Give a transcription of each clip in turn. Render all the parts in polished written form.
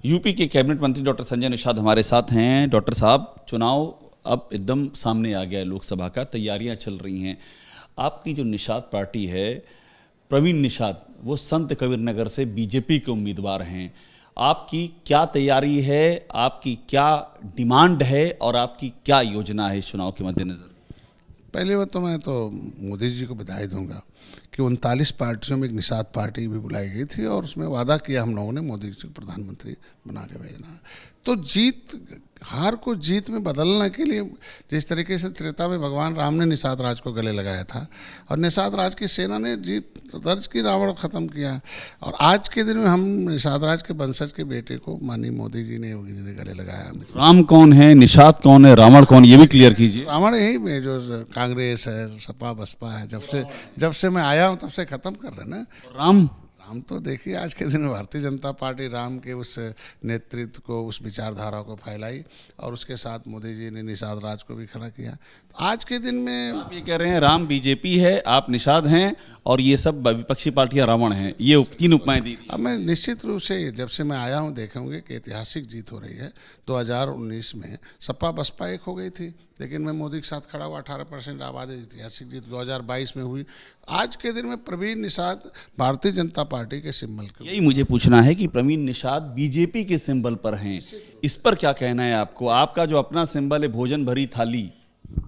UP के cabinet मंत्री doctor Sanjay Nishad हमारे साथ हैं। डॉक्टर साहब, चुनाव अब एकदम सामने आ गया है, लोकसभा का तैयारियां चल रही हैं। आपकी जो निषाद पार्टी है, प्रवीण निषाद, वो संत कबीर नगर से बीजेपी के उम्मीदवार हैं। आपकी क्या तैयारी है, आपकी क्या डिमांड है और आपकी क्या योजना है इस चुनाव के मद्देनजर? पहले बात तो मैं मोदी जी को बधाई दूंगा कि 39 पार्टियों में एक निषाद पार्टी भी बुलाई गई थी और उसमें वादा किया हम लोगों ने मोदी जी को प्रधानमंत्री बना के भेजना है। तो हार को जीत में बदलने के लिए जिस तरीके से त्रेता में भगवान राम ने निषाद राज को गले लगाया था और निषाद राज की सेना ने जीत दर्ज की, रावण ख़त्म किया, और आज के दिन में हम निषाद राज के वंशज के बेटे को माननीय मोदी जी ने गले लगाया। राम कौन है, निषाद कौन है, रावण कौन, ये भी क्लियर कीजिए। रावण यही में जो कांग्रेस है, सपा बसपा है, जब से मैं आया हूँ तब से ख़त्म कर रहे ना। राम तो देखिए, आज के दिन भारतीय जनता पार्टी राम के उस नेतृत्व को, उस विचारधारा को फैलाई और उसके साथ मोदी जी ने निषाद राज को भी खड़ा किया। तो आज के दिन में आप ये कह रहे हैं राम बीजेपी है, आप निषाद हैं और ये सब विपक्षी पार्टियां रावण हैं, ये तीन उपमाएं दी। अब मैं निश्चित रूप से जब से मैं आया हूँ देखेंगे कि ऐतिहासिक जीत हो रही है। 2019 में सपा बसपा एक हो गई थी, लेकिन मैं मोदी के साथ खड़ा हुआ, 18% आबादी, ऐतिहासिक जीत 2022 में हुई। आज के दिन में प्रवीण निषाद भारतीय जनता पार्टी के सिंबल के, यही मुझे पूछना है कि प्रवीण निषाद बीजेपी के सिंबल पर हैं, इस पर क्या कहना है आपको? आपका जो अपना सिंबल है भोजन भरी थाली,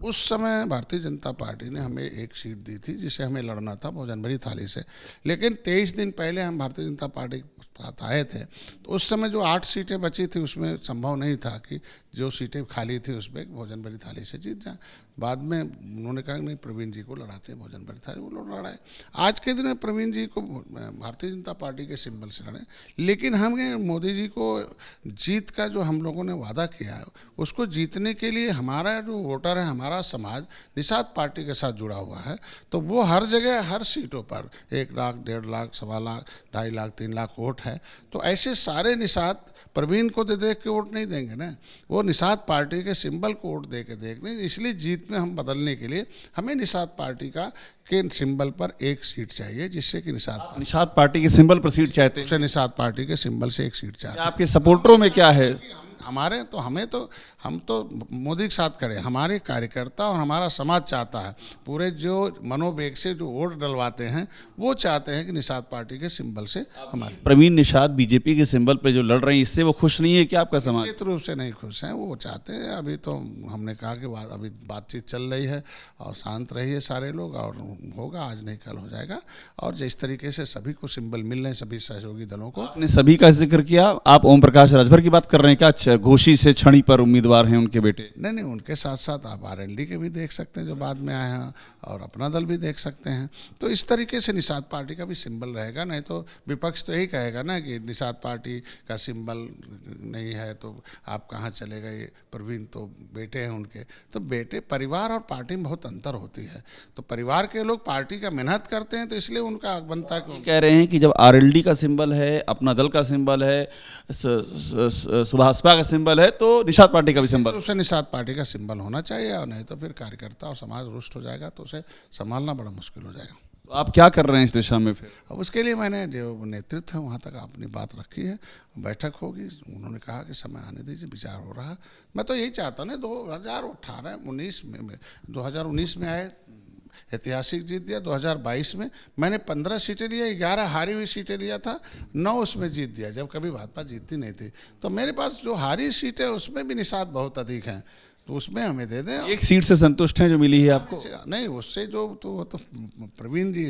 उस समय भारतीय जनता पार्टी ने हमें एक सीट दी थी जिसे हमें लड़ना था भोजन भरी थाली से, लेकिन 23 दिन पहले हम भारतीय जनता पार्टी के साथ आए थे। तो उस समय जो 8 सीटें बची थी उसमें संभव नहीं था कि जो सीटें खाली थी उसमें भोजन भरी थाली से जीत जाए। बाद में उन्होंने कहा नहीं, प्रवीण जी को लड़ाते हैं भोजन भरी थाली, वो लोग लड़ाए। आज के दिन में प्रवीण जी को भारतीय जनता पार्टी के सिंबल से लड़े, लेकिन हमें मोदी जी को जीत का जो हम लोगों ने वादा किया है उसको जीतने के लिए हमारा जो वोटर है, हमारा समाज निषाद पार्टी के साथ जुड़ा हुआ है। तो वो हर जगह, हर सीटों पर 1 लाख, 1.5 लाख, 1.25 लाख, 2.5 लाख, 3 लाख वोट है। तो ऐसे सारे निषाद प्रवीण को देख के वोट नहीं देंगे ना, वो निषाद पार्टी के सिंबल को वोट दे के देंगे। इसलिए जीत में हम बदलने के लिए हमें निषाद पार्टी के सिंबल पर एक सीट चाहिए, जिससे कि निषाद पार्टी के सिंबल पर सीट चाहते हैं? निषाद पार्टी के सिंबल से एक सीट चाहिए। आपके सपोर्टरों में क्या है? हमारे तो हम तो मोदी के साथ खड़े, हमारे कार्यकर्ता और हमारा समाज चाहता है, पूरे जो मनोवेग से जो वोट डलवाते हैं वो चाहते हैं कि निषाद पार्टी के सिंबल से हमारे। प्रवीण निषाद बीजेपी के सिंबल पे जो लड़ रहे हैं, इससे वो खुश नहीं है कि आपका समाज? निश्चित रूप से नहीं खुश हैं, वो चाहते हैं। अभी तो हमने कहा कि अभी बातचीत चल रही है और शांत रहिए सारे लोग, और होगा, आज नहीं कल हो जाएगा। और जिस तरीके से सभी को सिंबल मिल रहे हैं, सभी सहयोगी दलों को। आपने सभी का जिक्र किया, आप ओम प्रकाश राजभर की बात कर रहे हैं क्या? घोषी से छड़ी पर उम्मीदवार हैं उनके बेटे? नहीं, उनके साथ साथ आप आरएलडी के भी देख सकते हैं जो बाद में आए हैं, और अपना दल भी देख सकते हैं। तो इस तरीके से निषाद पार्टी का भी सिंबल रहेगा। नहीं तो विपक्ष तो यही कहेगा ना कि निषाद पार्टी का सिंबल नहीं है तो आप कहाँ चले गए, प्रवीण तो बेटे हैं उनके। तो बेटे, परिवार और पार्टी में बहुत अंतर होती है। तो परिवार के लोग पार्टी का मेहनत करते हैं, तो इसलिए उनका बनता है। कह रहे हैं कि जब आरएलडी का सिंबल है, अपना दल का सिंबल है, सुभाषपा का सिंबल है, तो निषाद पार्टी का भी सिंबल, उसे निषाद पार्टी का सिंबल होना चाहिए। और नहीं तो फिर कार्यकर्ता और समाज रुष्ट हो जाएगा, तो उसे संभालना बड़ा मुश्किल हो जाएगा। तो आप क्या कर रहे हैं इस दिशा में फिर? अब उसके लिए मैंने जो नेतृत्व है वहाँ तक अपनी बात रखी है, बैठक होगी। उन्होंने कहा कि समय आने दीजिए, विचार हो रहा है। मैं तो यही चाहता हूँ ना, 2019 में आए, ऐतिहासिक जीत दिया। 2022 में मैंने 15 सीटें लिया, 11 हारी हुई सीटें लिया था, 9 उसमें जीत दिया, जब कभी भाजपा जीतती नहीं थी। तो मेरे पास जो हारी सीटें उसमें भी निषाद बहुत अधिक हैं, तो उसमें हमें दे दें। एक सीट से संतुष्ट हैं जो मिली है आपको? नहीं, उससे जो तो प्रवीण जी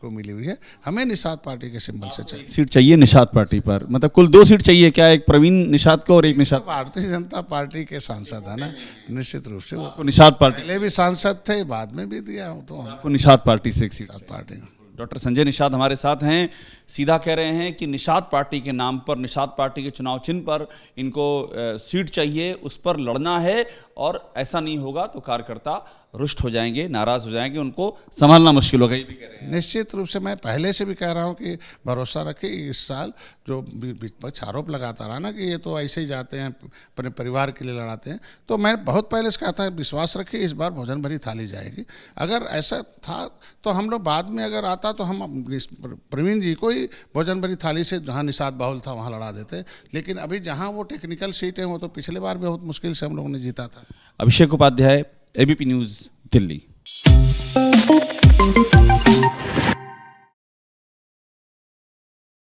को मिली हुई है, हमें निषाद पार्टी के सिंबल से चाहिए। एक सीट चाहिए निषाद पार्टी पर, मतलब कुल 2 सीट चाहिए क्या? एक प्रवीण निषाद को और एक निषाद? भारतीय जनता पार्टी के सांसद है ना, निश्चित रूप से वो निषाद पार्टी पहले भी सांसद थे, बाद में भी दिया, तो आपको निषाद पार्टी से एक seat party. Doctor Sanjay Nishad हमारे साथ हैं, सीधा कह रहे हैं कि निषाद पार्टी के नाम पर, निषाद पार्टी के चुनाव चिन्ह पर इनको सीट चाहिए, उस पर लड़ना है, और ऐसा नहीं होगा तो कार्यकर्ता रुष्ट हो जाएंगे, नाराज हो जाएंगे, उनको संभालना मुश्किल होगा, ये भी कह रहे हैं। निश्चित रूप से मैं पहले से भी कह रहा हूँ कि भरोसा रखिए। इस साल जो विपक्ष आरोप लगाता रहा ना कि ये तो ऐसे ही जाते हैं, अपने परिवार के लिए लड़ाते हैं, तो मैं बहुत पहले से कहा था विश्वास रखिए इस बार भोजन भरी थाली जाएगी। अगर ऐसा था तो हम लोग बाद में अगर आता तो हम प्रवीण जी को ही भोजन भरी थाली से जहाँ निषाद बाहुल था वहाँ लड़ा देते, लेकिन अभी जहाँ वो टेक्निकल सीट है वो तो पिछले बार बहुत मुश्किल से हम लोगों ने जीता था। अभिषेक उपाध्याय, एबीपी न्यूज़, दिल्ली।